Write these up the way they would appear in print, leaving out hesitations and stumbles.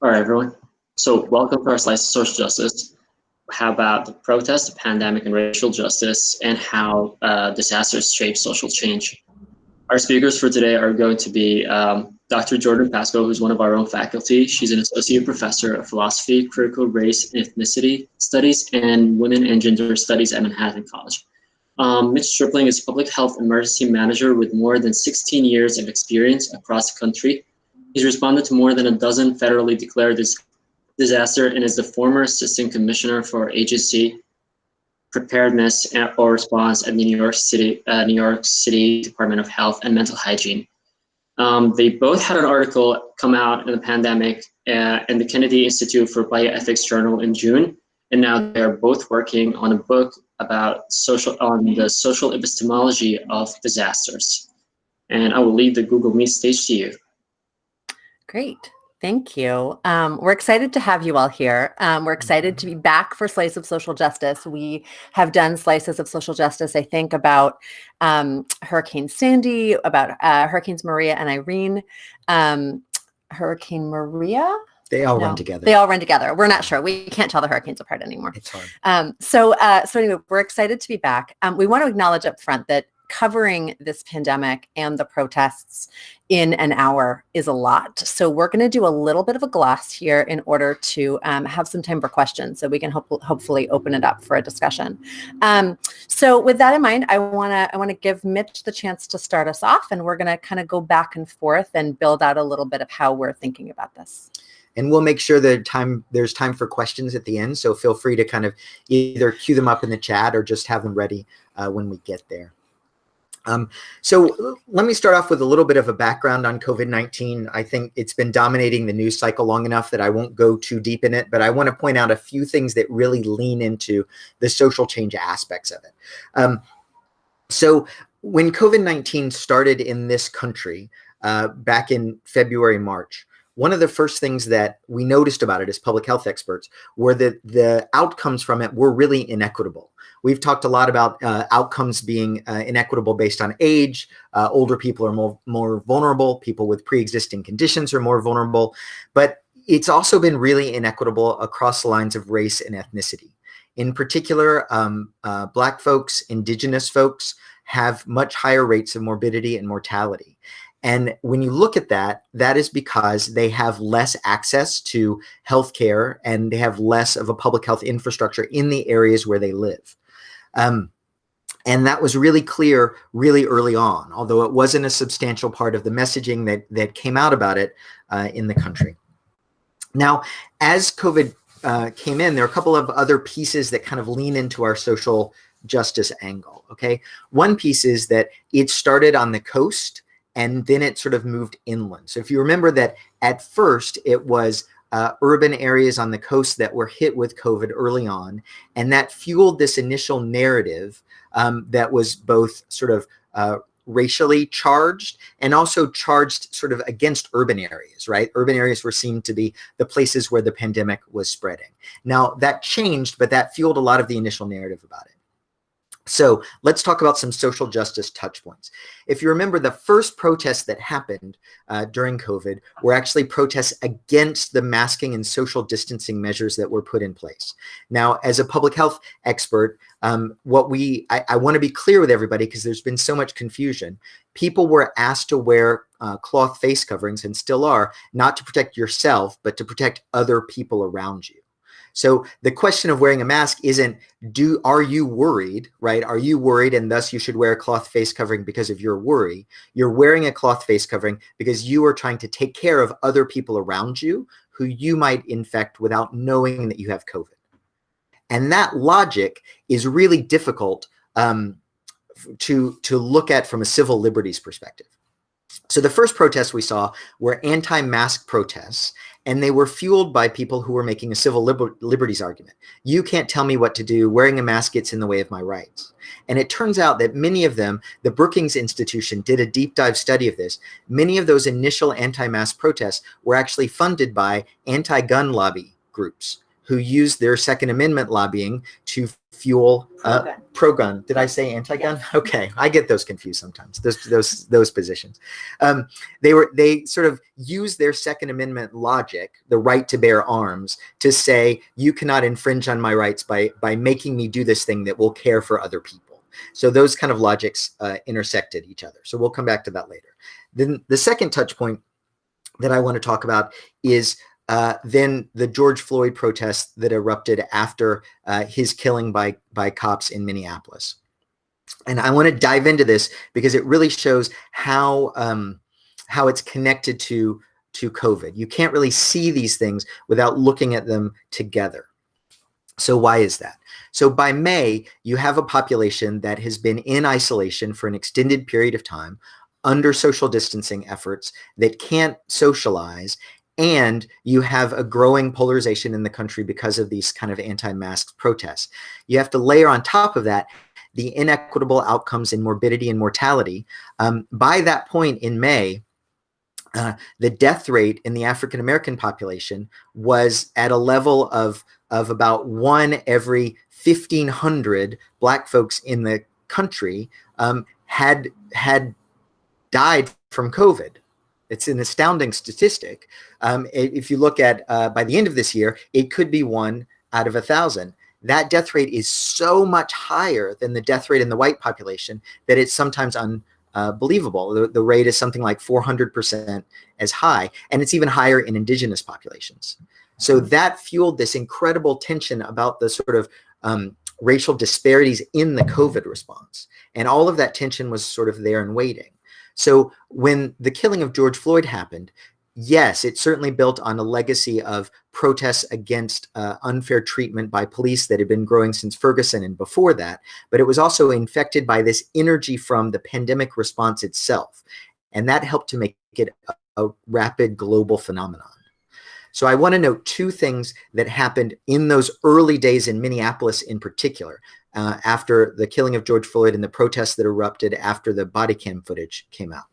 All right, everyone. So welcome to our Slice of Social Justice. How about the protest, the pandemic, and racial justice, and how disasters shape social change? Our speakers for today are going to be Dr. Jordan Pascoe, who's one of our own faculty. She's an associate professor of philosophy, critical race and ethnicity studies, and women and gender studies at Manhattan College. Mitch Stripling is public health emergency manager with more than 16 years of experience across the country. He's responded to more than a dozen federally declared disaster and is the former assistant commissioner for agency preparedness or response at the New York City Department of Health and Mental Hygiene. They both had an article come out in the pandemic in the Kennedy Institute for Bioethics Journal in June, and now they're both working on a book about the social epistemology of disasters. And I will leave the Google Meet stage to you. Great. Thank you. We're excited to have you all here. We're excited to be back for Slice of Social Justice. We have done Slices of Social Justice, I think, about Hurricane Sandy, about Hurricanes Maria and Irene. Hurricane Maria? They all run together. They all run together. We're not sure. We can't tell the hurricanes apart anymore. It's hard. So anyway, we're excited to be back. We want to acknowledge up front that covering this pandemic and the protests in an hour is a lot. So we're going to do a little bit of a gloss here in order to have some time for questions, so we can hopefully open it up for a discussion. So with that in mind, I want to give Mitch the chance to start us off, and we're going to kind of go back and forth and build out a little bit of how we're thinking about this. And we'll make sure that there's time for questions at the end. So feel free to kind of either queue them up in the chat or just have them ready when we get there. So let me start off with a little bit of a background on COVID-19. I think it's been dominating the news cycle long enough that I won't go too deep in it, but I want to point out a few things that really lean into the social change aspects of it. So when COVID-19 started in this country back in February, March, one of the first things that we noticed about it as public health experts were that the outcomes from it were really inequitable. We've talked a lot about outcomes being inequitable based on age. Older people are more vulnerable. People with pre-existing conditions are more vulnerable. But it's also been really inequitable across the lines of race and ethnicity. In particular, Black folks, Indigenous folks have much higher rates of morbidity and mortality. And when you look at that, that is because they have less access to healthcare and they have less of a public health infrastructure in the areas where they live. And that was really clear really early on, although it wasn't a substantial part of the messaging that came out about it in the country. Now, as COVID came in, there are a couple of other pieces that kind of lean into our social justice angle, okay? One piece is that it started on the coast and then it sort of moved inland. So if you remember that at first it was urban areas on the coast that were hit with COVID early on, and that fueled this initial narrative that was both sort of racially charged and also charged sort of against urban areas, right? Urban areas were seen to be the places where the pandemic was spreading. Now that changed, but that fueled a lot of the initial narrative about it. So let's talk about some social justice touch points. If you remember, the first protests that happened during COVID were actually protests against the masking and social distancing measures that were put in place. Now, as a public health expert, I want to be clear with everybody because there's been so much confusion. People were asked to wear cloth face coverings and still are, not to protect yourself, but to protect other people around you. So the question of wearing a mask isn't, are you worried, right? Are you worried and thus you should wear a cloth face covering because of your worry? You're wearing a cloth face covering because you are trying to take care of other people around you who you might infect without knowing that you have COVID. And that logic is really difficult to look at from a civil liberties perspective. So the first protests we saw were anti-mask protests, and they were fueled by people who were making a civil liberties argument. You can't tell me what to do. Wearing a mask gets in the way of my rights. And it turns out that many of them, the Brookings Institution did a deep dive study of this. Many of those initial anti-mask protests were actually funded by anti-gun lobby groups who used their Second Amendment lobbying to fuel pro-gun. Did I say anti-gun? Yes. Okay, I get those confused sometimes. Those positions. They sort of used their Second Amendment logic, the right to bear arms, to say you cannot infringe on my rights by making me do this thing that will care for other people. So those kind of logics intersected each other. So we'll come back to that later. Then the second touch point that I want to talk about is then the George Floyd protests that erupted after his killing by cops in Minneapolis. And I want to dive into this because it really shows how it's connected to COVID. You can't really see these things without looking at them together. So why is that? So by May, you have a population that has been in isolation for an extended period of time under social distancing efforts that can't socialize, and you have a growing polarization in the country because of these kind of anti-mask protests. You have to layer on top of that the inequitable outcomes in morbidity and mortality. By that point in May, the death rate in the African-American population was at a level of about 1 every 1,500 Black folks in the country had died from COVID. It's an astounding statistic. If you look at by the end of this year, it could be 1 out of 1,000. That death rate is so much higher than the death rate in the white population that it's sometimes unbelievable. The rate is something like 400% as high, and it's even higher in indigenous populations. So that fueled this incredible tension about the sort of racial disparities in the COVID response. And all of that tension was sort of there and waiting. So when the killing of George Floyd happened, yes, it certainly built on a legacy of protests against unfair treatment by police that had been growing since Ferguson and before that, but it was also infected by this energy from the pandemic response itself. And that helped to make it a rapid global phenomenon. So I want to note 2 things that happened in those early days in Minneapolis in particular, after the killing of George Floyd and the protests that erupted after the body cam footage came out.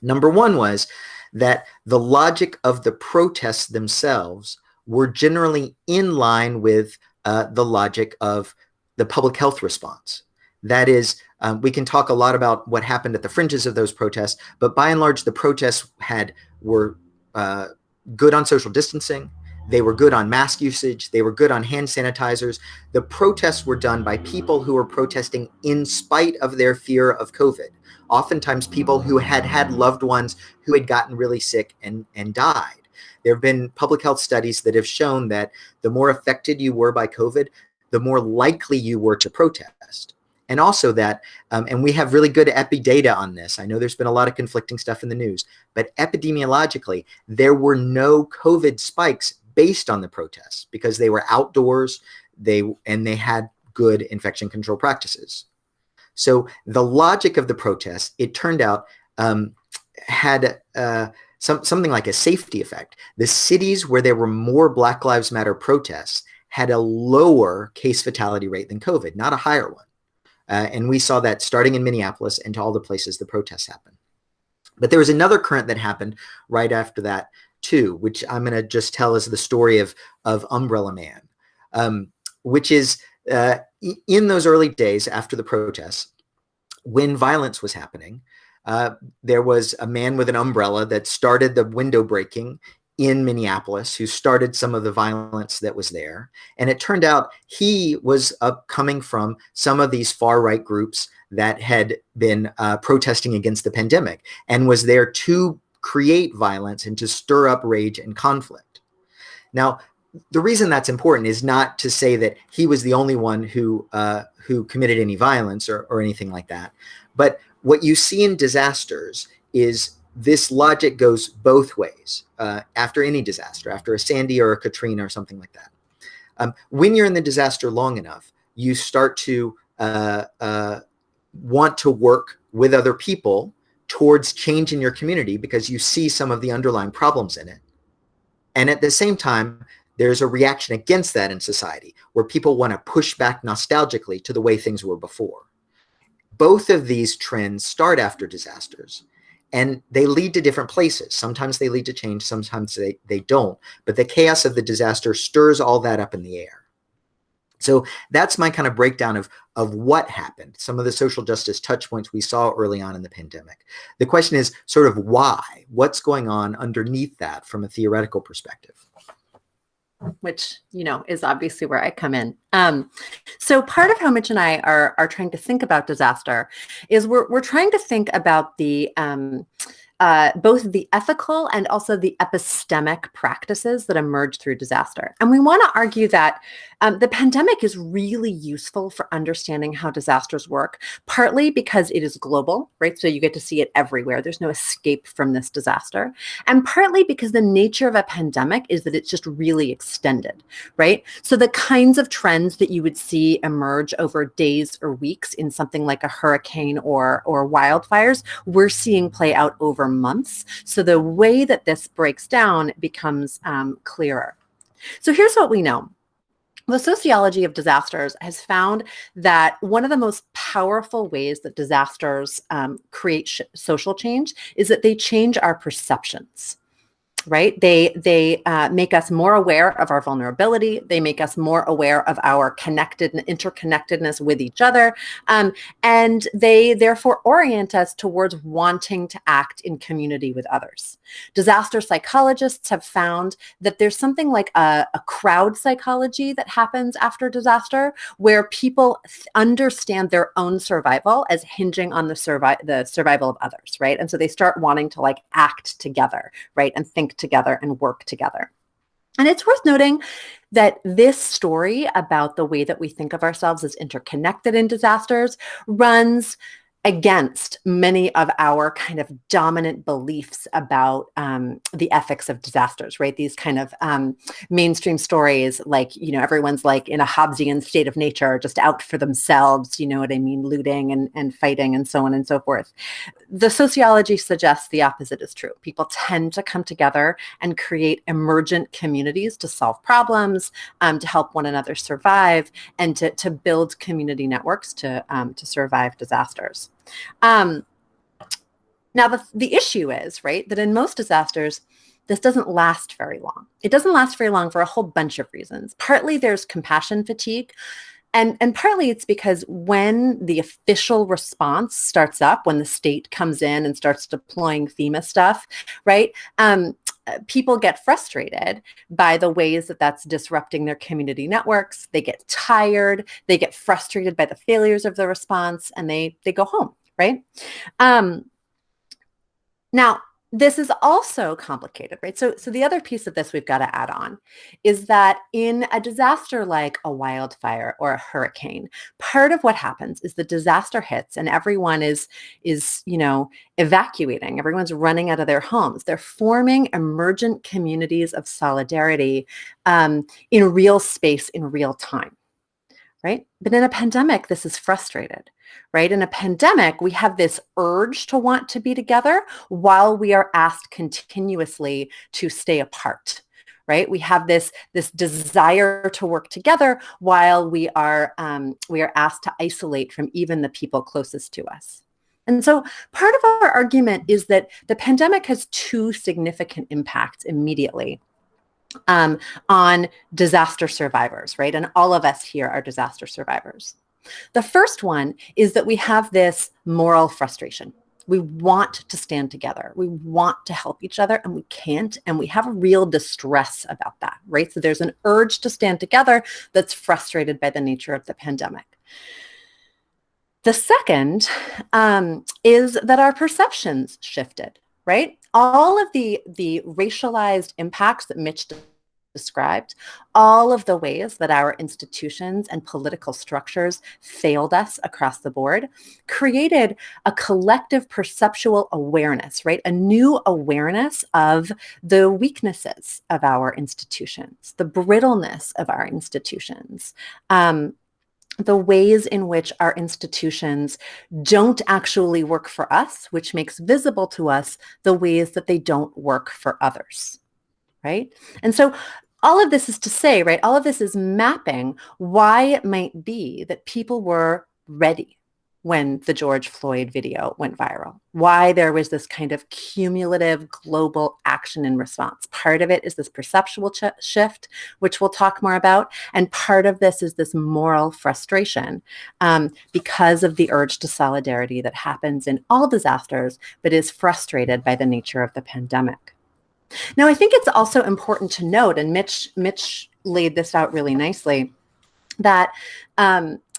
Number 1 was that the logic of the protests themselves were generally in line with the logic of the public health response. That is, we can talk a lot about what happened at the fringes of those protests, but by and large, the protests were good on social distancing. They were good on mask usage. They were good on hand sanitizers. The protests were done by people who were protesting in spite of their fear of COVID. Oftentimes people who had had loved ones who had gotten really sick and died. There have been public health studies that have shown that the more affected you were by COVID, the more likely you were to protest. And also that, and we have really good epi data on this. I know there's been a lot of conflicting stuff in the news, but epidemiologically, there were no COVID spikes based on the protests because they were outdoors, and they had good infection control practices. So the logic of the protests, it turned out, had something like a safety effect. The cities where there were more Black Lives Matter protests had a lower case fatality rate than COVID, not a higher one. And we saw that starting in Minneapolis and to all the places the protests happened. But there was another current that happened right after that too, which I'm going to just tell as the story of Umbrella Man, which is in those early days after the protests, when violence was happening, there was a man with an umbrella that started the window breaking in Minneapolis, who started some of the violence that was there. And it turned out he was coming from some of these far-right groups that had been protesting against the pandemic and was there to create violence and to stir up rage and conflict. Now, the reason that's important is not to say that he was the only one who committed any violence or anything like that. But what you see in disasters is this logic goes both ways after any disaster, after a Sandy or a Katrina or something like that. When you're in the disaster long enough, you start to want to work with other people towards change in your community because you see some of the underlying problems in it. And at the same time, there's a reaction against that in society where people want to push back nostalgically to the way things were before. Both of these trends start after disasters. and they lead to different places. Sometimes they lead to change, sometimes they don't. But the chaos of the disaster stirs all that up in the air. So that's my kind of breakdown of what happened, some of the social justice touch points we saw early on in the pandemic. The question is sort of why, what's going on underneath that from a theoretical perspective? Which, is obviously where I come in. So part of how Mitch and I are trying to think about disaster is we're trying to think about the both the ethical and also the epistemic practices that emerge through disaster. And we want to argue that the pandemic is really useful for understanding how disasters work, partly because it is global, right? So you get to see it everywhere. There's no escape from this disaster. And partly because the nature of a pandemic is that it's just really extended, right? So the kinds of trends that you would see emerge over days or weeks in something like a hurricane or wildfires, we're seeing play out over months. So the way that this breaks down becomes clearer. So here's what we know. The sociology of disasters has found that one of the most powerful ways that disasters create social change is that they change our perceptions. Right? They make us more aware of our vulnerability. They make us more aware of our interconnectedness with each other. And they therefore orient us towards wanting to act in community with others. Disaster psychologists have found that there's something like a crowd psychology that happens after disaster, where people understand their own survival as hinging on the survival of others, right? And so they start wanting to act together, right? And think together and work together. And it's worth noting that this story about the way that we think of ourselves as interconnected in disasters runs against many of our kind of dominant beliefs about the ethics of disasters, right? These kind of mainstream stories, everyone's in a Hobbesian state of nature, just out for themselves, you know what I mean, looting and fighting and so on and so forth. The sociology suggests the opposite is true. People tend to come together and create emergent communities to solve problems, to help one another survive, and to build community networks to survive disasters. Now, the issue is, right, that in most disasters, this doesn't last very long. It doesn't last very long for a whole bunch of reasons. Partly there's compassion fatigue. And partly it's because when the official response starts up, when the state comes in and starts deploying FEMA stuff, right, people get frustrated by the ways that that's disrupting their community networks. They get tired. They get frustrated by the failures of the response, and they go home, right? Now, this is also complicated, right? So the other piece of this we've got to add on is that in a disaster like a wildfire or a hurricane, part of what happens is the disaster hits and everyone is evacuating. Everyone's running out of their homes. They're forming emergent communities of solidarity in real space, in real time, right? But in a pandemic, this is frustrated. Right? In a pandemic, we have this urge to want to be together while we are asked continuously to stay apart. Right? We have this desire to work together while we are asked to isolate from even the people closest to us. And so part of our argument is that the pandemic has two significant impacts immediately on disaster survivors, right? And all of us here are disaster survivors. The first one is that we have this moral frustration. We want to stand together. We want to help each other, and we can't. And we have a real distress about that, right? So there's an urge to stand together that's frustrated by the nature of the pandemic. The second is that our perceptions shifted, right? All of the racialized impacts that Mitch described, all of the ways that our institutions and political structures failed us across the board, created a collective perceptual awareness, right? A new awareness of the weaknesses of our institutions, the brittleness of our institutions, the ways in which our institutions don't actually work for us, which makes visible to us the ways that they don't work for others. Right? And so all of this is to say, right, all of this is mapping why it might be that people were ready, when the George Floyd video went viral, why there was this kind of cumulative global action in response. Part of it is this perceptual shift, which we'll talk more about. And part of this is this moral frustration because of the urge to solidarity that happens in all disasters, but is frustrated by the nature of the pandemic. Now, I think it's also important to note, and Mitch laid this out really nicely, that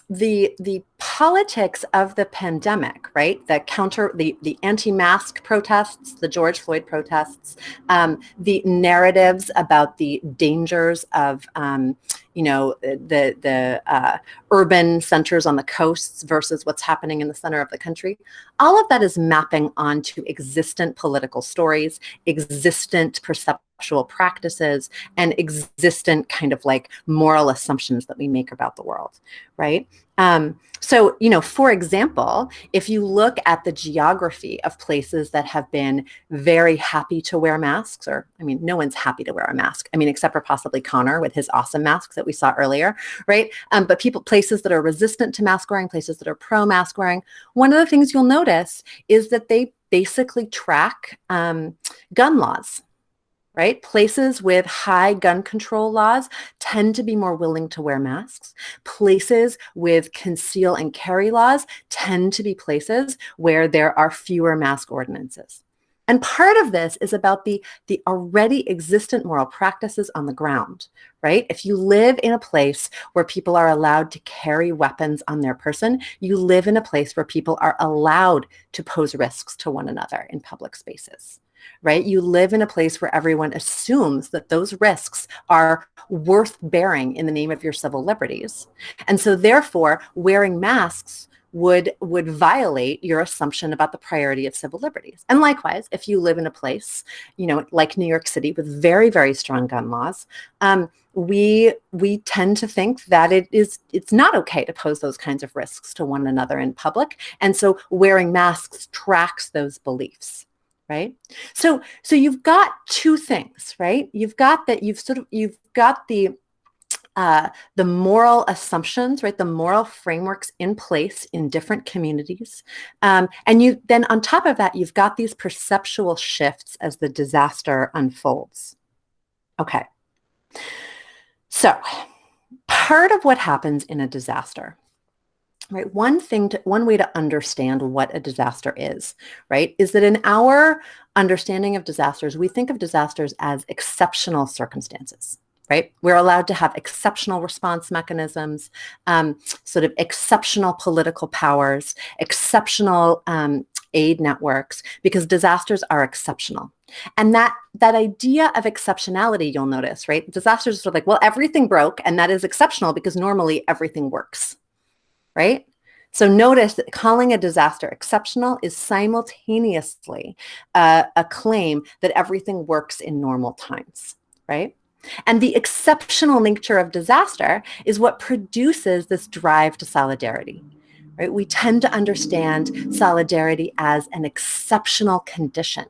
the politics of the pandemic, right? The anti-mask protests, the George Floyd protests, the narratives about the dangers of, the urban centers on the coasts versus what's happening in the center of the country. All of that is mapping onto existent political stories, existent perceptual practices, and existent kind of like moral assumptions that we make about the world, right? So, for example, if you look at the geography of places that have been very happy to wear masks, no one's happy to wear a mask, except for possibly Connor with his awesome masks that we saw earlier, right? But places that are resistant to mask wearing, places that are pro-mask wearing, one of the things you'll notice is that they basically track gun laws. Right? Places with high gun control laws tend to be more willing to wear masks. Places with conceal and carry laws tend to be places where there are fewer mask ordinances. And part of this is about the already existent moral practices on the ground, right? If you live in a place where people are allowed to carry weapons on their person, you live in a place where people are allowed to pose risks to one another in public spaces. Right? You live in a place where everyone assumes that those risks are worth bearing in the name of your civil liberties. And so therefore, wearing masks would violate your assumption about the priority of civil liberties. And likewise, if you live in a place, like New York City with very, very strong gun laws, we tend to think that it's not okay to pose those kinds of risks to one another in public. And so wearing masks tracks those beliefs. Right. So you've got two things, right? You've got that you've got the moral assumptions, right? The moral frameworks in place in different communities. And then on top of that, you've got these perceptual shifts as the disaster unfolds. Okay. So part of what happens in a disaster, right? One way to understand what a disaster is, right, is that in our understanding of disasters, we think of disasters as exceptional circumstances, right? We're allowed to have exceptional response mechanisms, sort of exceptional political powers, exceptional aid networks, because disasters are exceptional. And that idea of exceptionality, you'll notice, right? Disasters are sort of like, well, everything broke, and that is exceptional because normally everything works. Right? So notice that calling a disaster exceptional is simultaneously a claim that everything works in normal times, right? And the exceptional nature of disaster is what produces this drive to solidarity, right? We tend to understand solidarity as an exceptional condition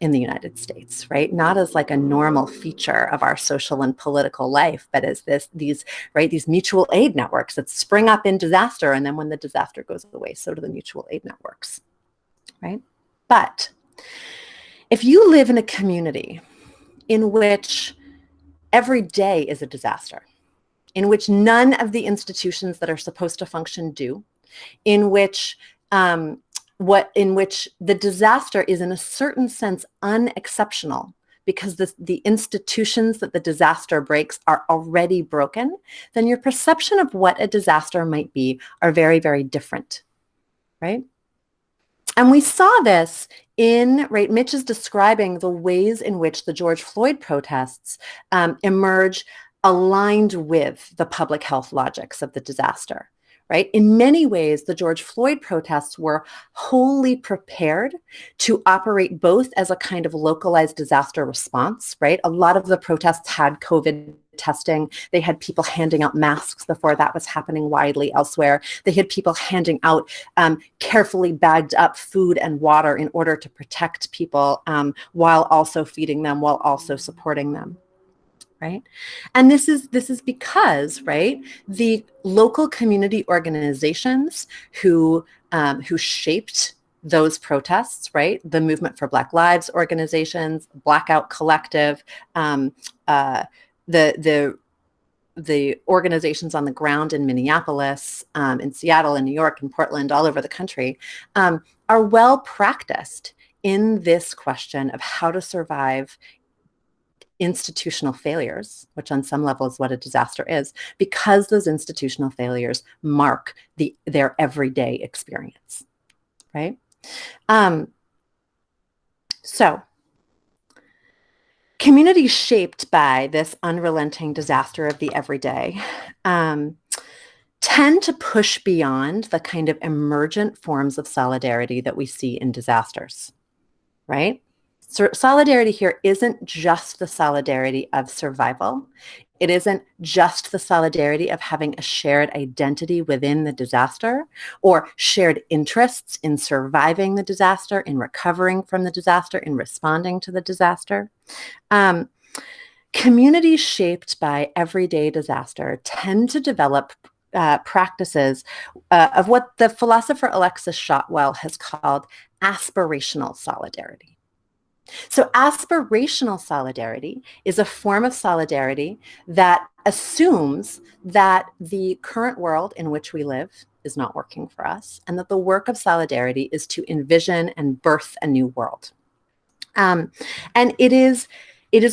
in the United States, right? Not as like a normal feature of our social and political life, but as these mutual aid networks that spring up in disaster. And then when the disaster goes away, so do the mutual aid networks, right? But if you live in a community in which every day is a disaster, in which none of the institutions that are supposed to function do, in which the disaster is in a certain sense unexceptional because the institutions that the disaster breaks are already broken, then your perception of what a disaster might be are very, very different, right? And we saw this Mitch is describing the ways in which the George Floyd protests emerge aligned with the public health logics of the disaster. Right? In many ways, the George Floyd protests were wholly prepared to operate both as a kind of localized disaster response, right? A lot of the protests had COVID testing. They had people handing out masks before that was happening widely elsewhere. They had people handing out carefully bagged up food and water in order to protect people while also feeding them, while also supporting them. right? And this is because, right, the local community organizations who shaped those protests, right, the Movement for Black Lives organizations, Blackout Collective, the organizations on the ground in Minneapolis, in Seattle, in New York, in Portland, all over the country, are well practiced in this question of how to survive institutional failures, which on some level is what a disaster is, because those institutional failures mark their everyday experience, right? So communities shaped by this unrelenting disaster of the everyday tend to push beyond the kind of emergent forms of solidarity that we see in disasters, right? So solidarity here isn't just the solidarity of survival. It isn't just the solidarity of having a shared identity within the disaster or shared interests in surviving the disaster, in recovering from the disaster, in responding to the disaster. Communities shaped by everyday disaster tend to develop practices of what the philosopher Alexis Shotwell has called aspirational solidarity. So aspirational solidarity is a form of solidarity that assumes that the current world in which we live is not working for us, and that the work of solidarity is to envision and birth a new world. And it is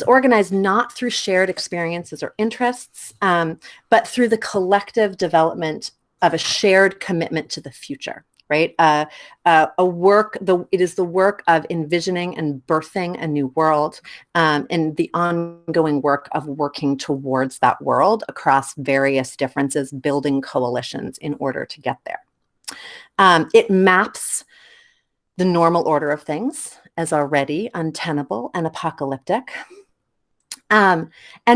organized not through shared experiences or interests, but through the collective development of a shared commitment to the future, right? It is the work of envisioning and birthing a new world, and the ongoing work of working towards that world across various differences, building coalitions in order to get there. It maps the normal order of things as already untenable and apocalyptic. And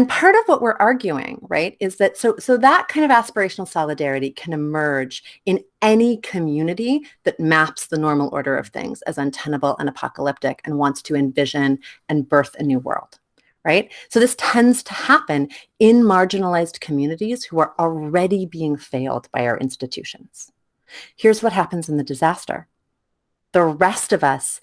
part of what we're arguing, right, is that so that kind of aspirational solidarity can emerge in any community that maps the normal order of things as untenable and apocalyptic and wants to envision and birth a new world, right? So this tends to happen in marginalized communities who are already being failed by our institutions. Here's what happens in the disaster. The rest of us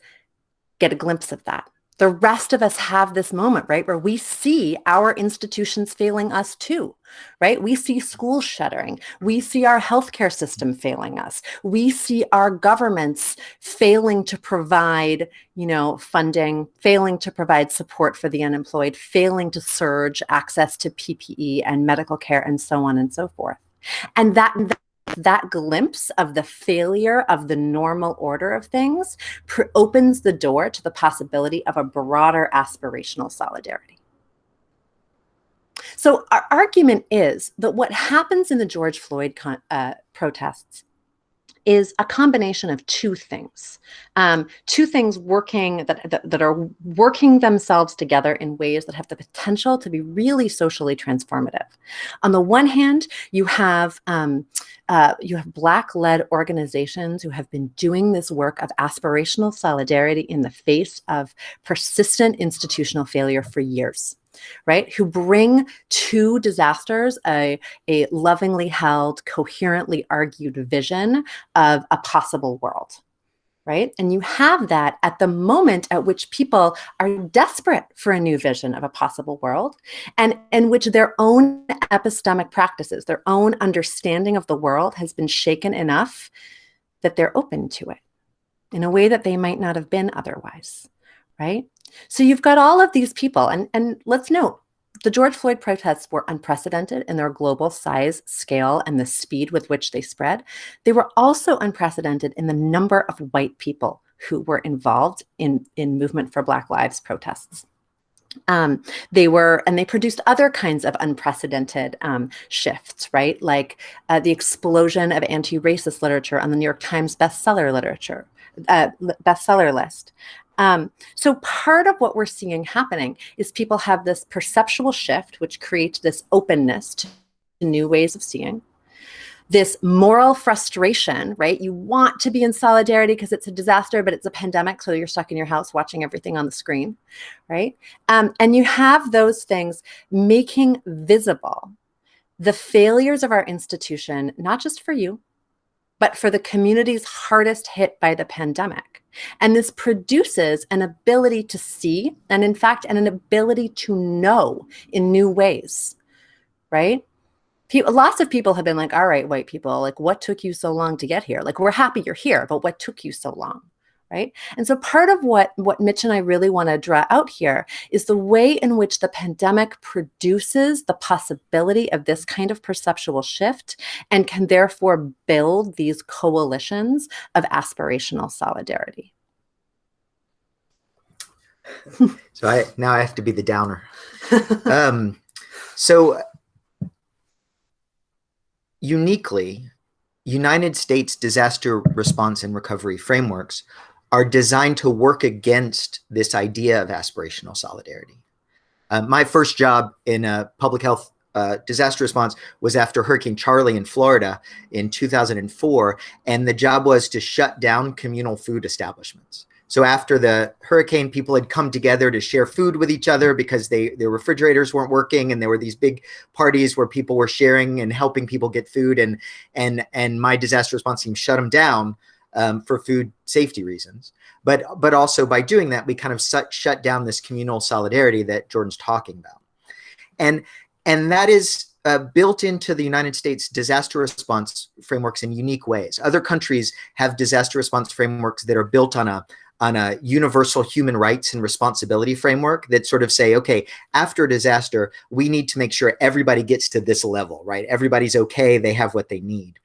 get a glimpse of that. The rest of us have this moment, right, where we see our institutions failing us too, right? We see schools shuttering. We see our healthcare system failing us. We see our governments failing to provide, funding, failing to provide support for the unemployed, failing to surge access to PPE and medical care and so on and so forth. And that glimpse of the failure of the normal order of things opens the door to the possibility of a broader aspirational solidarity. So our argument is that what happens in the George Floyd protests is a combination of two things working that are working themselves together in ways that have the potential to be really socially transformative. On the one hand, you have Black-led organizations who have been doing this work of aspirational solidarity in the face of persistent institutional failure for years, right? Who bring to disasters a lovingly held, coherently argued vision of a possible world, right? And you have that at the moment at which people are desperate for a new vision of a possible world, and in which their own epistemic practices, their own understanding of the world has been shaken enough that they're open to it in a way that they might not have been otherwise, right? So you've got all of these people, and let's note, the George Floyd protests were unprecedented in their global size, scale, and the speed with which they spread. They were also unprecedented in the number of white people who were involved in Movement for Black Lives protests. They produced other kinds of unprecedented shifts, right? Like the explosion of anti-racist literature on the New York Times bestseller list. So part of what we're seeing happening is people have this perceptual shift, which creates this openness to new ways of seeing. this moral frustration, right? You want to be in solidarity because it's a disaster, but it's a pandemic, so you're stuck in your house watching everything on the screen, right? And you have those things making visible the failures of our institution, not just for you, but for the communities hardest hit by the pandemic. And this produces an ability to see, and in fact, an ability to know in new ways, right? Lots of people have been like, all right, white people, like, what took you so long to get here? Like, we're happy you're here, but what took you so long? Right. And so part of what Mitch and I really want to draw out here is the way in which the pandemic produces the possibility of this kind of perceptual shift and can therefore build these coalitions of aspirational solidarity. So now I have to be the downer. So uniquely, United States disaster response and recovery frameworks are designed to work against this idea of aspirational solidarity. My first job in public health disaster response was after Hurricane Charlie in Florida in 2004, and the job was to shut down communal food establishments. So after the hurricane, people had come together to share food with each other because their refrigerators weren't working, and there were these big parties where people were sharing and helping people get food. And my disaster response team shut them down for food safety reasons. But also by doing that, we kind of shut down this communal solidarity that Jordan's talking about. And that is built into the United States disaster response frameworks in unique ways. Other countries have disaster response frameworks that are built on a universal human rights and responsibility framework that sort of say, okay, after a disaster, we need to make sure everybody gets to this level, right? Everybody's okay, they have what they need.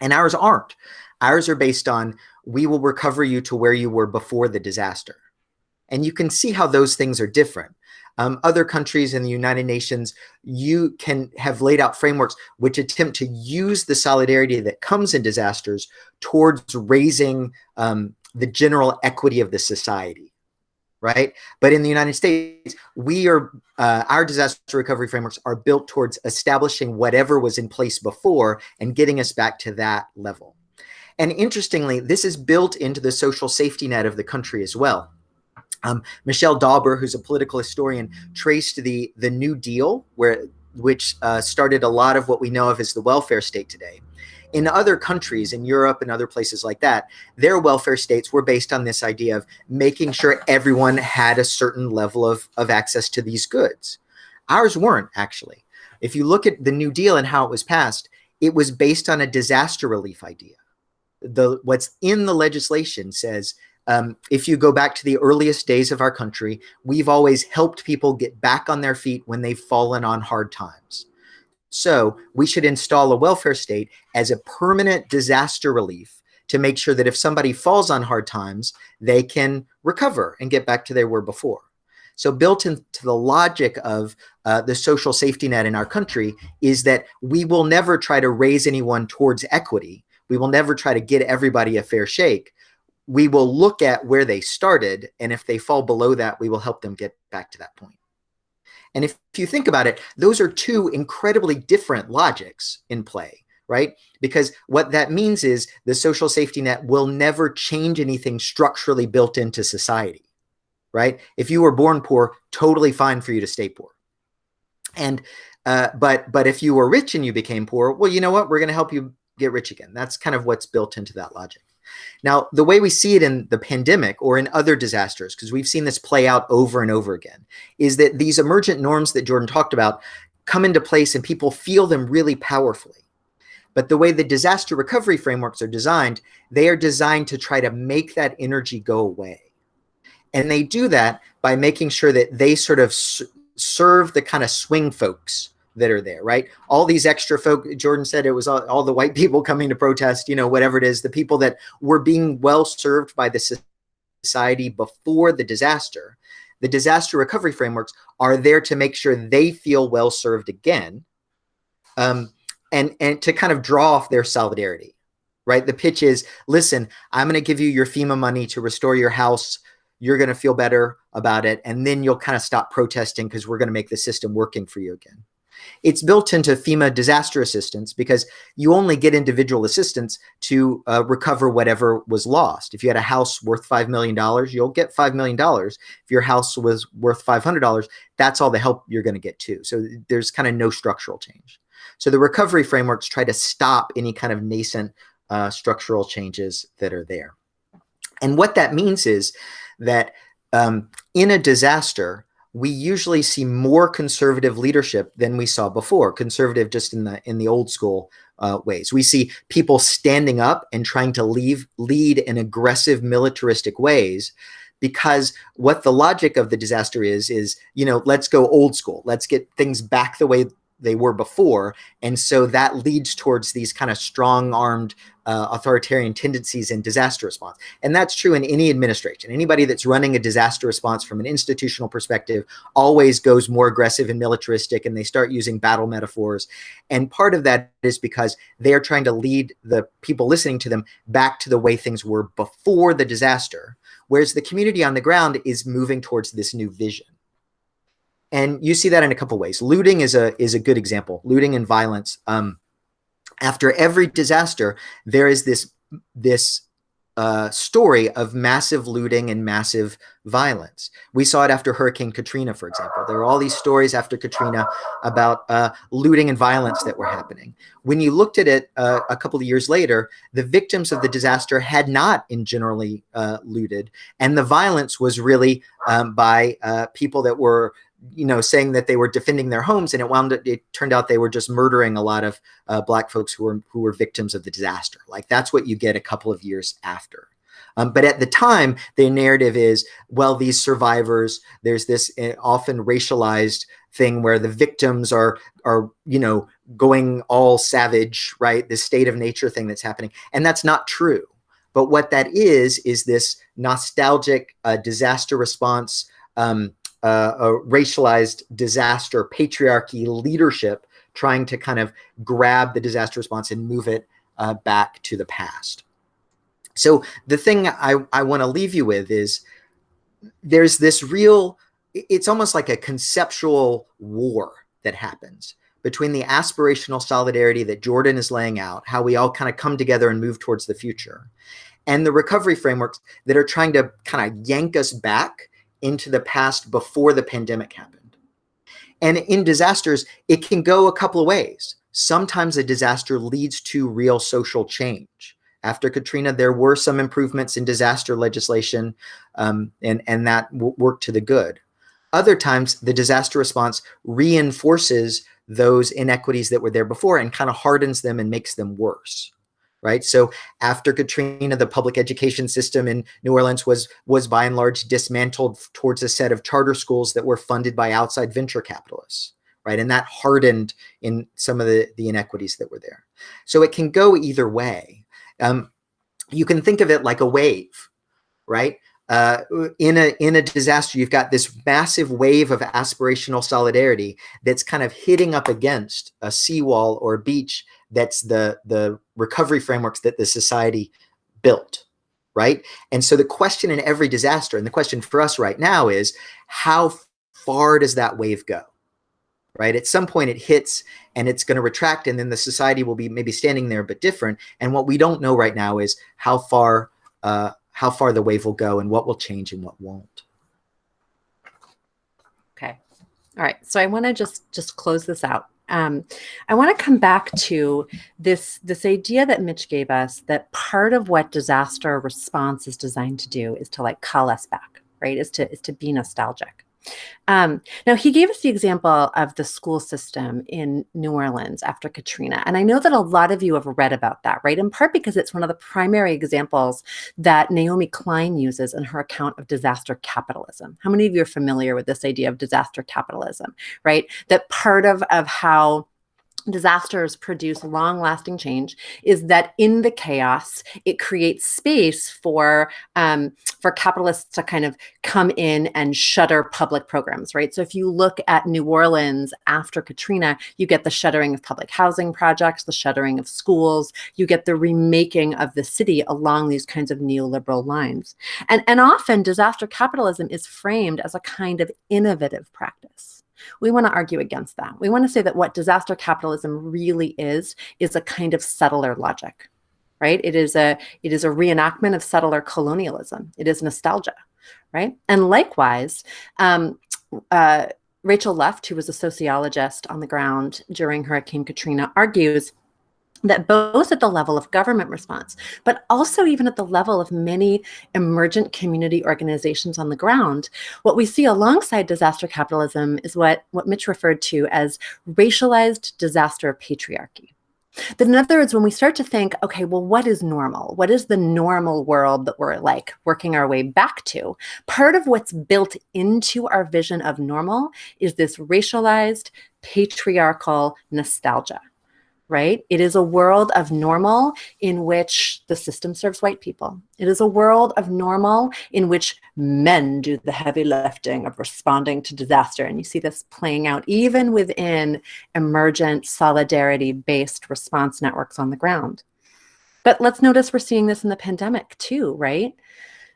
And ours aren't. Ours are based on, we will recover you to where you were before the disaster. And you can see how those things are different. Other countries in the United Nations, you can have laid out frameworks which attempt to use the solidarity that comes in disasters towards raising the general equity of the society, right? But in the United States, our disaster recovery frameworks are built towards establishing whatever was in place before and getting us back to that level. And interestingly, this is built into the social safety net of the country as well. Michelle Dauber, who's a political historian, traced the New Deal, which started a lot of what we know of as the welfare state today. In other countries, in Europe and other places like that, their welfare states were based on this idea of making sure everyone had a certain level of access to these goods. Ours weren't, actually. If you look at the New Deal and how it was passed, it was based on a disaster relief idea. What's in the legislation says, if you go back to the earliest days of our country, we've always helped people get back on their feet when they've fallen on hard times. So we should install a welfare state as a permanent disaster relief to make sure that if somebody falls on hard times, they can recover and get back to where they were before. So built into the logic of the social safety net in our country is that we will never try to raise anyone towards equity. We will never try to get everybody a fair shake. We will look at where they started, and if they fall below that, we will help them get back to that point. And if you think about it, those are two incredibly different logics in play, right? Because what that means is the social safety net will never change anything structurally built into society, right? If you were born poor, totally fine for you to stay poor. And but if you were rich and you became poor, well, you know what? We're going to help you get rich again. That's kind of what's built into that logic. Now, the way we see it in the pandemic or in other disasters, because we've seen this play out over and over again, is that these emergent norms that Jordan talked about come into place and people feel them really powerfully. But the way the disaster recovery frameworks are designed, they are designed to try to make that energy go away. And they do that by making sure that they sort of serve the kind of swing folks that are there, right? All these extra folk, Jordan said it was all the white people coming to protest, whatever it is, the people that were being well served by the society before the disaster. The disaster recovery frameworks are there to make sure they feel well served again, and to kind of draw off their solidarity, right? The pitch is, listen, I'm going to give you your FEMA money to restore your house. You're going to feel better about it. And then you'll kind of stop protesting because we're going to make the system working for you again. It's built into FEMA disaster assistance because you only get individual assistance to recover whatever was lost. If you had a house worth $5 million, you'll get $5 million. If your house was worth $500, that's all the help you're going to get too. So there's kind of no structural change. So the recovery frameworks try to stop any kind of nascent structural changes that are there. And what that means is that in a disaster, we usually see more conservative leadership than we saw before. Conservative just in the old school ways. We see people standing up and trying to lead in aggressive militaristic ways, because what the logic of the disaster is, let's go old school. Let's get things back the way they were before. And so that leads towards these kind of strong-armed authoritarian tendencies in disaster response. And that's true in any administration. Anybody that's running a disaster response from an institutional perspective always goes more aggressive and militaristic, and they start using battle metaphors. And part of that is because they are trying to lead the people listening to them back to the way things were before the disaster, whereas the community on the ground is moving towards this new vision. And you see that in a couple ways. Looting is a good example. Looting and violence. After every disaster, there is this story of massive looting and massive violence. We saw it after Hurricane Katrina, for example. There were all these stories after Katrina about looting and violence that were happening. When you looked at it a couple of years later, the victims of the disaster had not generally looted, and the violence was really by people that were saying that they were defending their homes, and it turned out they were just murdering a lot of Black folks who were victims of the disaster. Like, that's what you get a couple of years after. But at the time, the narrative is, well, these survivors, there's this often racialized thing where the victims are going all savage, right? This state of nature thing that's happening. And that's not true. But what that is this nostalgic disaster response, a racialized disaster patriarchy leadership trying to kind of grab the disaster response and move it back to the past. So the thing I want to leave you with is there's this it's almost like a conceptual war that happens between the aspirational solidarity that Jordan is laying out, how we all kind of come together and move towards the future, and the recovery frameworks that are trying to kind of yank us back into the past before the pandemic happened. And in disasters, it can go a couple of ways. Sometimes a disaster leads to real social change. After Katrina, there were some improvements in disaster legislation, and that worked to the good. Other times, the disaster response reinforces those inequities that were there before and kind of hardens them and makes them worse. Right. So after Katrina, the public education system in New Orleans was by and large dismantled towards a set of charter schools that were funded by outside venture capitalists. Right. And that hardened in some of the inequities that were there. So it can go either way. You can think of it like a wave. Right. In a disaster, you've got this massive wave of aspirational solidarity that's kind of hitting up against a seawall or a beach that's the recovery frameworks that the society built, right? And so the question in every disaster, and the question for us right now is, how far does that wave go, right? At some point it hits and it's going to retract, and then the society will be maybe standing there but different. And what we don't know right now is how far the wave will go and what will change and what won't. Okay. All right. So I want to just close this out. I want to come back to this idea that Mitch gave us, that part of what disaster response is designed to do is to like call us back, right? Is to be nostalgic. Now, he gave us the example of the school system in New Orleans after Katrina. And I know that a lot of you have read about that, right? In part because it's one of the primary examples that Naomi Klein uses in her account of disaster capitalism. How many of you are familiar with this idea of disaster capitalism, right? That part of how disasters produce long-lasting change is that in the chaos, it creates space for capitalists to kind of come in and shutter public programs, right? So if you look at New Orleans after Katrina, you get the shuttering of public housing projects, the shuttering of schools, you get the remaking of the city along these kinds of neoliberal lines. And often disaster capitalism is framed as a kind of innovative practice. We want to argue against that. We want to say that what disaster capitalism really is a kind of settler logic, right? It is a reenactment of settler colonialism. It is nostalgia, right? And likewise, Rachel Left, who was a sociologist on the ground during Hurricane Katrina, argues that both at the level of government response, but also even at the level of many emergent community organizations on the ground, what we see alongside disaster capitalism is what Mitch referred to as racialized disaster patriarchy. That in other words, when we start to think, okay, well, what is normal? What is the normal world that we're like working our way back to? Part of what's built into our vision of normal is this racialized patriarchal nostalgia. Right? It is a world of normal in which the system serves white people. It is a world of normal in which men do the heavy lifting of responding to disaster. And you see this playing out even within emergent solidarity-based response networks on the ground. But let's notice we're seeing this in the pandemic too, right?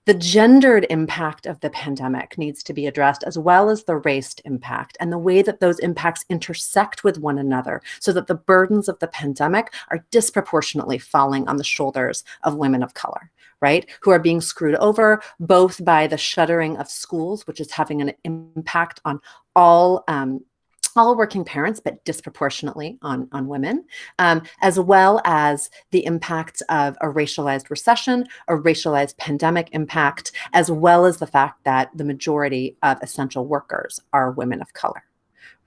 The gendered impact of the pandemic needs to be addressed, as well as the raced impact and the way that those impacts intersect with one another, so that the burdens of the pandemic are disproportionately falling on the shoulders of women of color, right? Who are being screwed over both by the shuttering of schools, which is having an impact on all working parents, but disproportionately on women, as well as the impacts of a racialized recession, a racialized pandemic impact, as well as the fact that the majority of essential workers are women of color.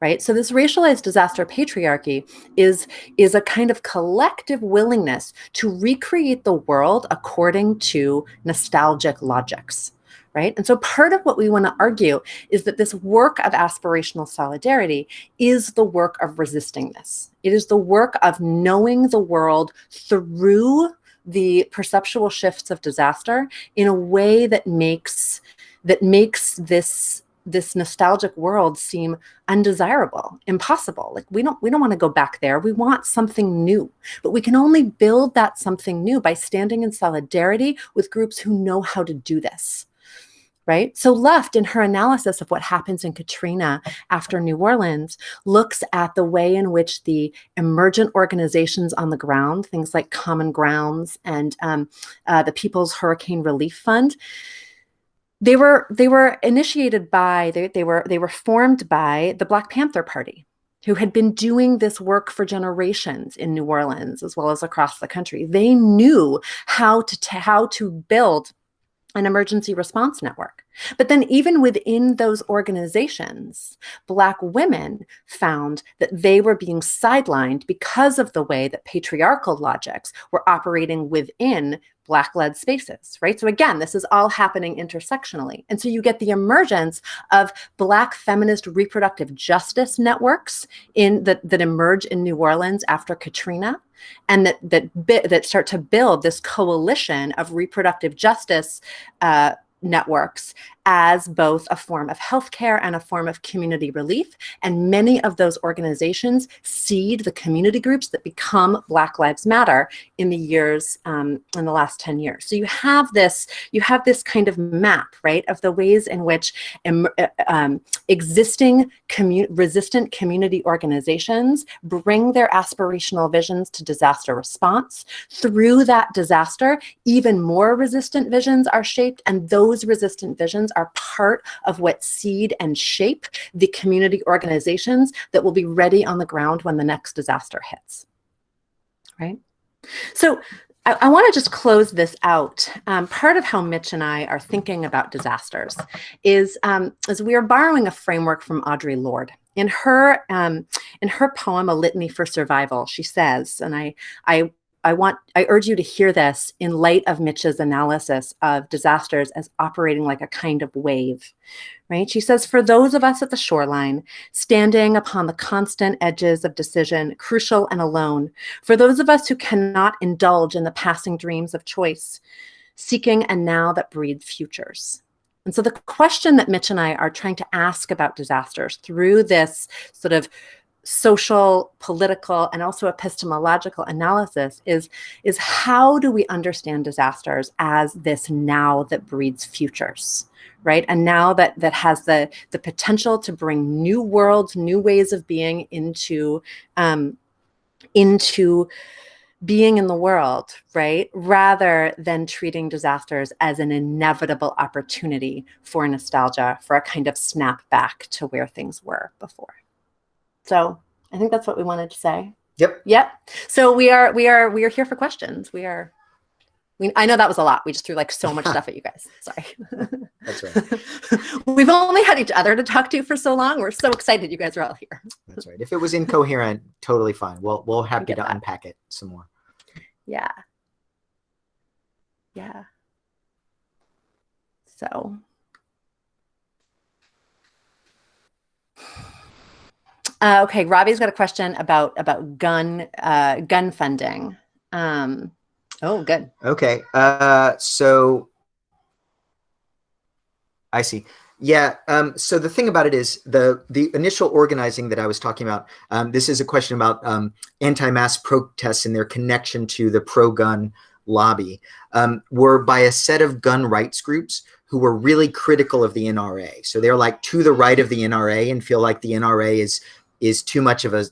Right? So this racialized disaster patriarchy is a kind of collective willingness to recreate the world according to nostalgic logics. Right? And so part of what we want to argue is that this work of aspirational solidarity is the work of resisting this. It is the work of knowing the world through the perceptual shifts of disaster in a way that makes this nostalgic world seem undesirable, impossible. Like we don't want to go back there. We want something new, but we can only build that something new by standing in solidarity with groups who know how to do this. Right? So Left, in her analysis of what happens in Katrina after New Orleans, looks at the way in which the emergent organizations on the ground, things like Common Grounds and the People's Hurricane Relief Fund, they were initiated by, they were formed by the Black Panther Party, who had been doing this work for generations in New Orleans as well as across the country. They knew how to build an emergency response network. But then even within those organizations, Black women found that they were being sidelined because of the way that patriarchal logics were operating within Black-led spaces, right? So again, this is all happening intersectionally. And so you get the emergence of Black feminist reproductive justice networks that emerge in New Orleans after Katrina, and that start to build this coalition of reproductive justice networks as both a form of healthcare and a form of community relief. And many of those organizations seed the community groups that become Black Lives Matter in the years, in the last 10 years. So you have this kind of map, right, of the ways in which existing resistant community organizations bring their aspirational visions to disaster response. Through that disaster, even more resistant visions are shaped, and those resistant visions are part of what seed and shape the community organizations that will be ready on the ground when the next disaster hits, right? So I want to just close this out. Part of how Mitch and I are thinking about disasters is we are borrowing a framework from Audre Lorde. In her poem, A Litany for Survival, she says, and I urge you to hear this in light of Mitch's analysis of disasters as operating like a kind of wave, right? She says, for those of us at the shoreline, standing upon the constant edges of decision, crucial and alone, for those of us who cannot indulge in the passing dreams of choice, seeking a now that breathes futures. And so the question that Mitch and I are trying to ask about disasters through this sort of social, political, and also epistemological analysis is how do we understand disasters as this now that breeds futures, right? And now that has the potential to bring new worlds, new ways of being into being in the world, right? Rather than treating disasters as an inevitable opportunity for nostalgia, for a kind of snap back to where things were before. So I think that's what we wanted to say. Yep. So we are here for questions. I know that was a lot. We just threw like so much stuff at you guys. Sorry. That's right. We've only had each other to talk to for so long. We're so excited you guys are all here. That's right. If it was incoherent, totally fine. We'll happy to unpack it some more. Yeah. So. Okay, Robbie's got a question about gun funding. Oh, good. Okay, so I see. Yeah. So the thing about it is the initial organizing that I was talking about. This is a question about anti-mass protests and their connection to the pro-gun lobby. Were by a set of gun rights groups who were really critical of the NRA. So they're like to the right of the NRA and feel like the NRA is too much of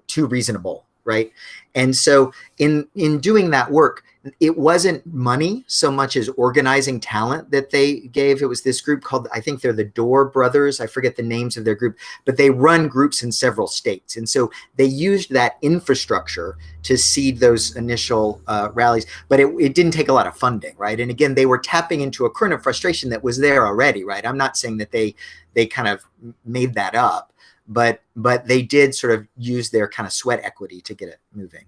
too reasonable, right? And so in doing that work, it wasn't money so much as organizing talent that they gave. It was this group called, I think they're the Door Brothers. I forget the names of their group, but they run groups in several states. And so they used that infrastructure to seed those initial rallies, but it didn't take a lot of funding, right? And again, they were tapping into a current of frustration that was there already, right? I'm not saying that they kind of made that up, but they did sort of use their kind of sweat equity to get it moving.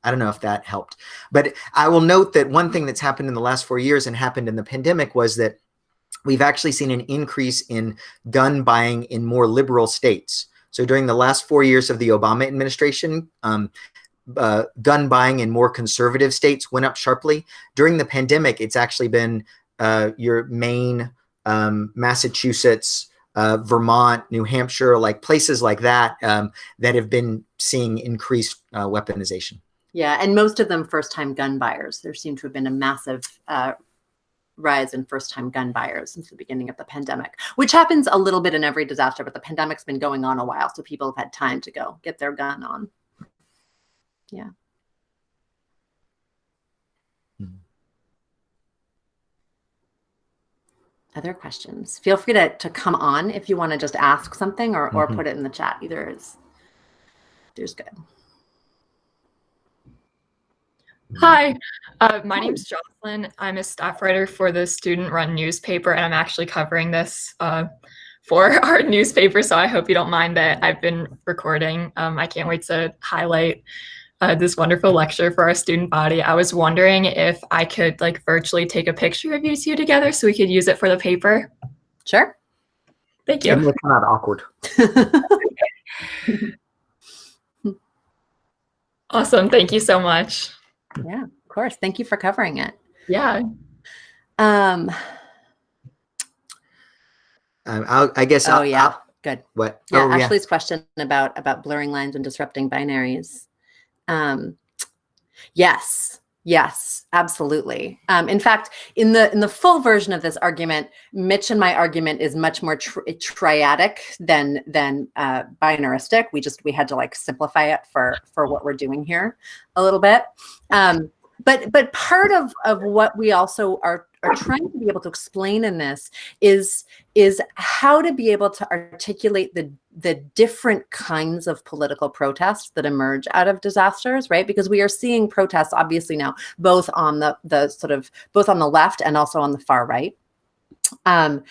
I don't know if that helped, but I will note that one thing that's happened in the last 4 years and happened in the pandemic was that we've actually seen an increase in gun buying in more liberal states. So during the last 4 years of the Obama administration, gun buying in more conservative states went up sharply. During the pandemic, it's actually been your Maine, Massachusetts, Vermont, New Hampshire, like places like that, that have been seeing increased weaponization. Yeah, and most of them first-time gun buyers. There seemed to have been a massive rise in first-time gun buyers since the beginning of the pandemic, which happens a little bit in every disaster, but the pandemic's been going on a while, so people have had time to go get their gun on. Yeah. Other questions? Feel free to come on if you want to just ask something or put it in the chat. Either is good. Hi, my name's Jocelyn. I'm a staff writer for the student-run newspaper, and I'm actually covering this for our newspaper, so I hope you don't mind that I've been recording. I can't wait to highlight this wonderful lecture for our student body. I was wondering if I could virtually take a picture of you two together so we could use it for the paper. Sure. Thank you. It's not awkward. Awesome. Thank you so much. Yeah, of course. Thank you for covering it. Yeah. I guess. Good. What? Yeah, Ashley's question about blurring lines and disrupting binaries. Yes, absolutely. In fact, in the full version of this argument, Mitch and my argument is much more triadic than binaristic. We had to simplify it for what we're doing here a little bit. But part of what we also are trying to be able to explain in this is how to be able to articulate the different kinds of political protests that emerge out of disasters, right? Because we are seeing protests obviously now both on the both on the left and also on the far right, as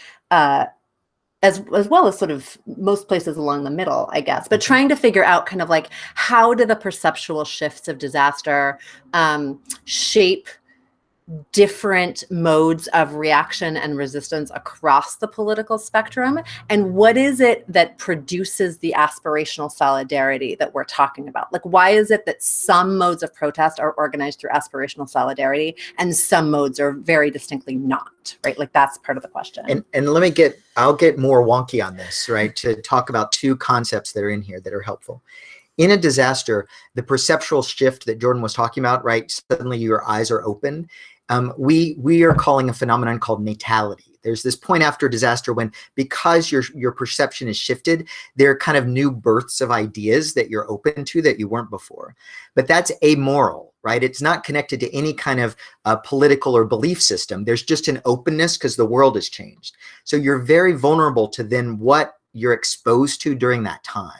well as sort of most places along the middle, I guess. But trying to figure out kind of how do the perceptual shifts of disaster shape different modes of reaction and resistance across the political spectrum? And what is it that produces the aspirational solidarity that we're talking about? Like, why is it that some modes of protest are organized through aspirational solidarity and some modes are very distinctly not, right? Like, that's part of the question. And I'll get more wonky on this, right? To talk about two concepts that are in here that are helpful. In a disaster, the perceptual shift that Jordan was talking about, right? Suddenly your eyes are open. We are calling a phenomenon called natality. There's this point after disaster when, because your perception is shifted, there are kind of new births of ideas that you're open to that you weren't before. But that's amoral, right? It's not connected to any kind of political or belief system. There's just an openness because the world has changed. So you're very vulnerable to then what you're exposed to during that time.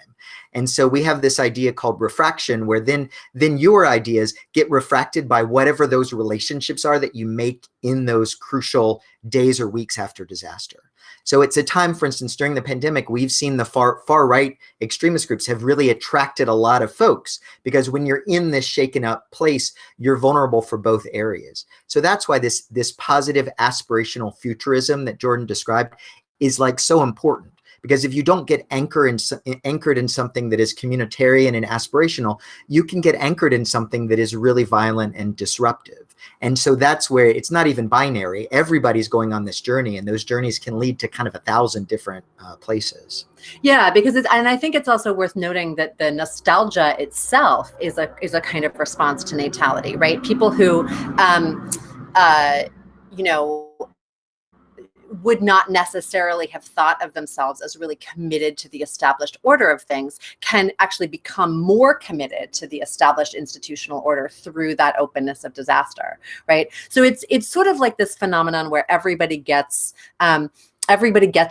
And so we have this idea called refraction, where then your ideas get refracted by whatever those relationships are that you make in those crucial days or weeks after disaster. So it's a time, for instance, during the pandemic, we've seen the far right extremist groups have really attracted a lot of folks, because when you're in this shaken up place, you're vulnerable for both areas. So that's why this positive aspirational futurism that Jordan described is like so important. Because if you don't get anchored in something that is communitarian and aspirational, you can get anchored in something that is really violent and disruptive. And so that's where it's not even binary. Everybody's going on this journey, and those journeys can lead to kind of 1,000 different places. Yeah, because and I think it's also worth noting that the nostalgia itself is a kind of response to natality, right? People who, would not necessarily have thought of themselves as really committed to the established order of things can actually become more committed to the established institutional order through that openness of disaster, right? So it's sort of like this phenomenon where everybody gets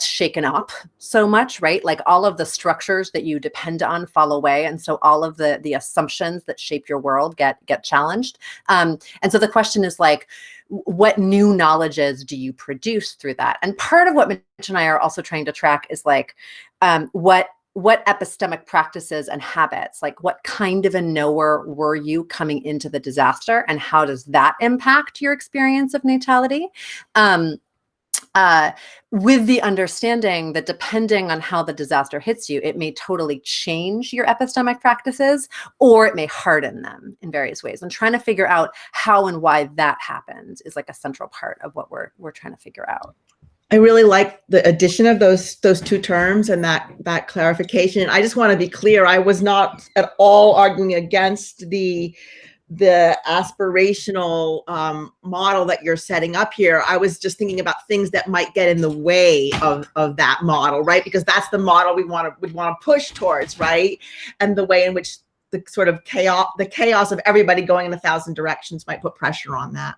shaken up so much, right? Like all of the structures that you depend on fall away. And so all of the assumptions that shape your world get challenged. And so the question is like, what new knowledges do you produce through that? And part of what Mitch and I are also trying to track is like, what epistemic practices and habits, like what kind of a knower were you coming into the disaster, and how does that impact your experience of natality? With the understanding that depending on how the disaster hits you, it may totally change your epistemic practices, or it may harden them in various ways. And trying to figure out how and why that happens is like a central part of what we're trying to figure out. I really like the addition of those two terms and that clarification. I just want to be clear, I was not at all arguing against the aspirational model that you're setting up here. I was just thinking about things that might get in the way of that model, right? Because that's the model we want to push towards, right? And the way in which the sort of chaos of everybody going in 1,000 directions might put pressure on that.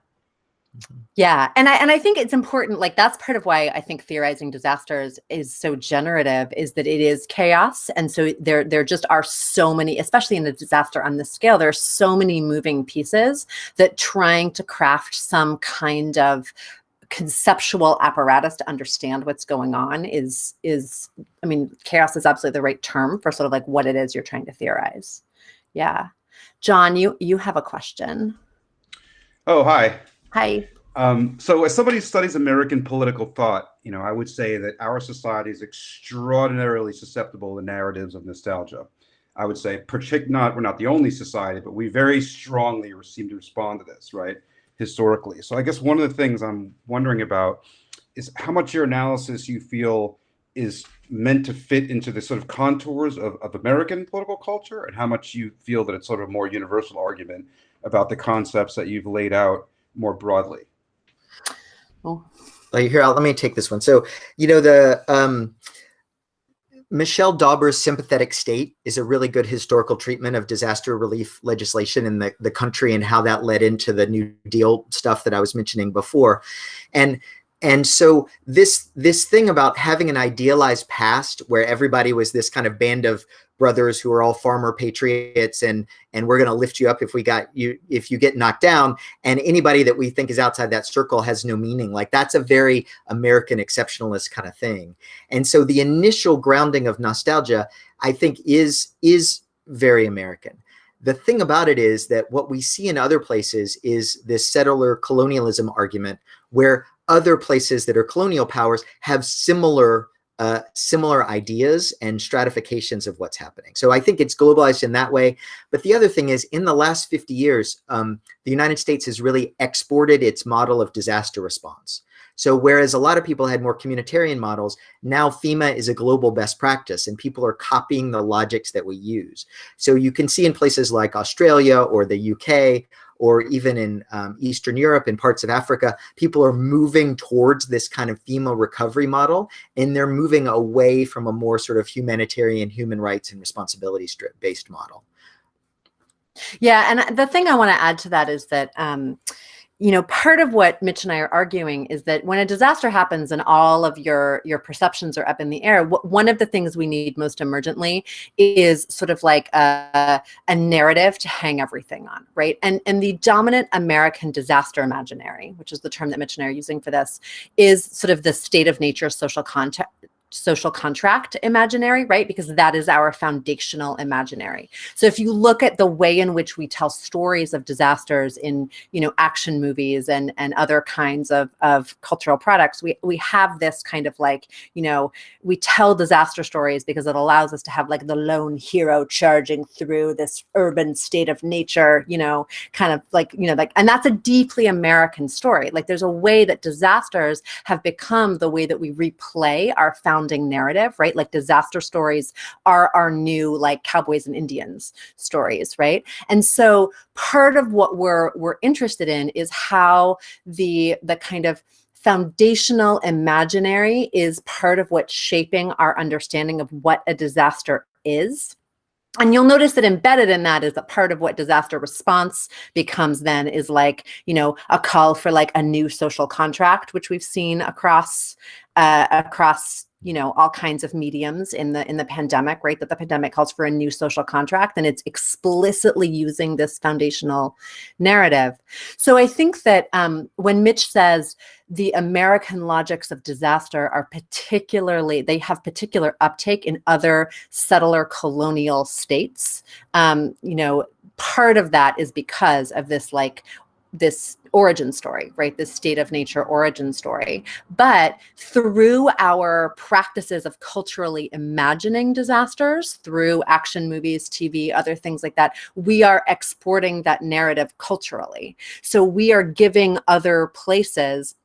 Yeah, and I think it's important, like that's part of why I think theorizing disasters is so generative, is that it is chaos. And so there just are so many, especially in a disaster on this scale, there are so many moving pieces that trying to craft some kind of conceptual apparatus to understand what's going on is I mean, chaos is absolutely the right term for sort of like what it is you're trying to theorize. Yeah. John, you have a question. Oh, hi. Hi. So as somebody who studies American political thought, I would say that our society is extraordinarily susceptible to narratives of nostalgia. I would say, we're not the only society, but we very strongly seem to respond to this, right, historically. So I guess one of the things I'm wondering about is how much your analysis you feel is meant to fit into the sort of contours of American political culture, and how much you feel that it's sort of a more universal argument about the concepts that you've laid out more broadly. Here, let me take this one. So, the Michelle Dauber's Sympathetic State is a really good historical treatment of disaster relief legislation in the country and how that led into the New Deal stuff that I was mentioning before. And so this thing about having an idealized past where everybody was this kind of band of brothers who are all farmer patriots, and we're going to lift you up if you get knocked down, and anybody that we think is outside that circle has no meaning. Like that's a very American exceptionalist kind of thing. And so the initial grounding of nostalgia, I think, is very American. the thing about it is that what we see in other places is this settler colonialism argument, where other places that are colonial powers have similar ideas and stratifications of what's happening. So I think it's globalized in that way. But the other thing is, in the last 50 years, the United States has really exported its model of disaster response. So whereas a lot of people had more communitarian models, now FEMA is a global best practice and people are copying the logics that we use. So you can see in places like Australia or the UK, or even in Eastern Europe and parts of Africa, people are moving towards this kind of FEMA recovery model, and they're moving away from a more sort of humanitarian, human rights and responsibility-based model. Yeah, and the thing I want to add to that is that you know, part of what Mitch and I are arguing is that when a disaster happens and all of your perceptions are up in the air, one of the things we need most emergently is sort of like a narrative to hang everything on, right? And the dominant American disaster imaginary, which is the term that Mitch and I are using for this, is sort of the state of nature social contract imaginary, right? Because that is our foundational imaginary. So if you look at the way in which we tell stories of disasters in, you know, action movies and other kinds of cultural products, we have this kind of like, you know, we tell disaster stories because it allows us to have like the lone hero charging through this urban state of nature, you know, kind of like, you know, like, and that's a deeply American story. Like there's a way that disasters have become the way that we replay our founding narrative, right? Like disaster stories are our new like cowboys and Indians stories, right? And so part of what we're interested in is how the kind of foundational imaginary is part of what's shaping our understanding of what a disaster is. And you'll notice that embedded in that is that part of what disaster response becomes then is like, you know, a call for like a new social contract, which we've seen across you know, all kinds of mediums in the pandemic, right? That the pandemic calls for a new social contract, and it's explicitly using this foundational narrative. So I think that when Mitch says the American logics of disaster are they have particular uptake in other settler colonial states, you know, part of that is because of this like this origin story, right? This state of nature origin story. But through our practices of culturally imagining disasters, through action movies, TV, other things like that, we are exporting that narrative culturally. So we are giving other places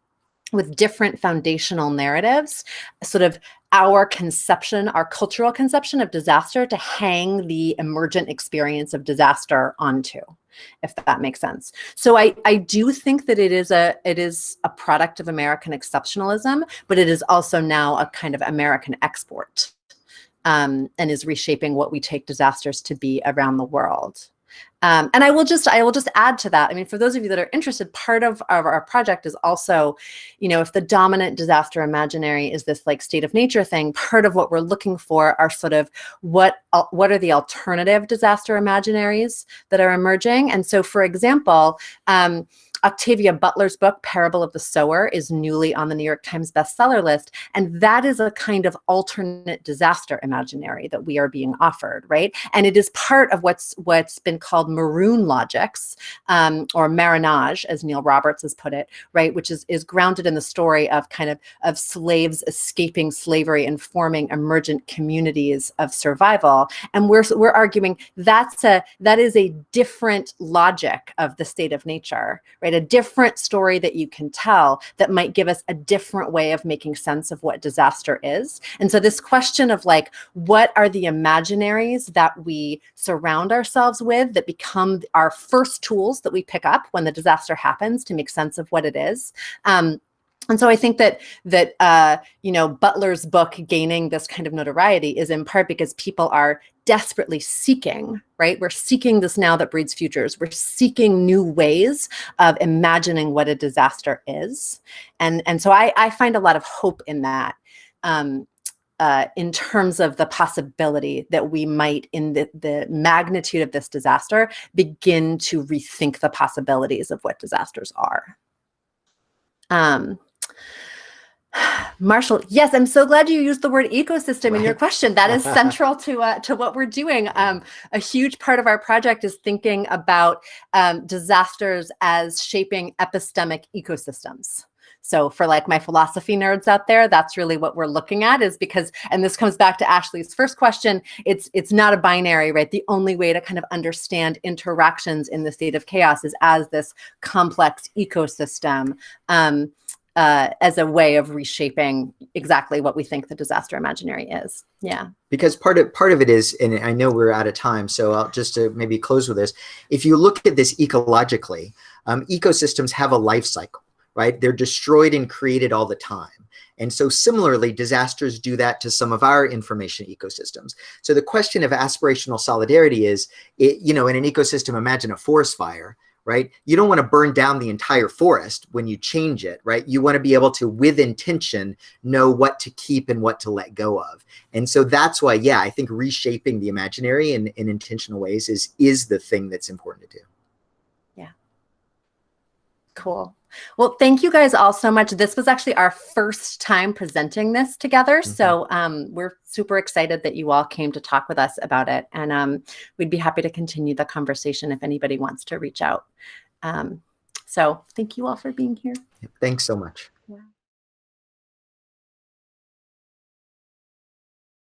with different foundational narratives, sort of our conception, our cultural conception of disaster to hang the emergent experience of disaster onto, if that makes sense. So I do think that it is a product of American exceptionalism, but it is also now a kind of American export, and is reshaping what we take disasters to be around the world. And I will just add to that. I mean, for those of you that are interested, part of our project is also, you know, if the dominant disaster imaginary is this like state of nature thing, part of what we're looking for are sort of what are the alternative disaster imaginaries that are emerging. And so, for example, Octavia Butler's book, Parable of the Sower, is newly on the New York Times bestseller list. And that is a kind of alternate disaster imaginary that we are being offered, right? And it is part of what's been called maroon logics, or marronage, as Neil Roberts has put it, right? Which is grounded in the story of kind of slaves escaping slavery and forming emergent communities of survival. And we're arguing that is a different logic of the state of nature, right? A different story that you can tell that might give us a different way of making sense of what disaster is. And so this question of like, what are the imaginaries that we surround ourselves with that become our first tools that we pick up when the disaster happens to make sense of what it is? And so I think that you know, Butler's book gaining this kind of notoriety is in part because people are desperately seeking, right? We're seeking this now that breeds futures. We're seeking new ways of imagining what a disaster is. And so I find a lot of hope in that, in terms of the possibility that we might, in the magnitude of this disaster, begin to rethink the possibilities of what disasters are. Marshall, yes, I'm so glad you used the word ecosystem in your Right. question. That is central to what we're doing. A huge part of our project is thinking about disasters as shaping epistemic ecosystems. So for like my philosophy nerds out there, that's really what we're looking at, is because, and this comes back to Ashley's first question, it's not a binary, right? The only way to kind of understand interactions in the state of chaos is as this complex ecosystem. As a way of reshaping exactly what we think the disaster imaginary is. Yeah. Because part of it is, and I know we're out of time, so I'll just to maybe close with this. If you look at this ecologically, ecosystems have a life cycle, right? They're destroyed and created all the time. And so similarly, disasters do that to some of our information ecosystems. So the question of aspirational solidarity is, in an ecosystem, imagine a forest fire, right? You don't want to burn down the entire forest when you change it, right? You want to be able to, with intention, know what to keep and what to let go of. And so that's why, yeah, I think reshaping the imaginary in intentional ways is the thing that's important to do. Yeah. Cool. Well, thank you guys all so much. This was actually our first time presenting this together. Mm-hmm. So we're super excited that you all came to talk with us about it. And we'd be happy to continue the conversation if anybody wants to reach out. So thank you all for being here. Thanks so much. Yeah.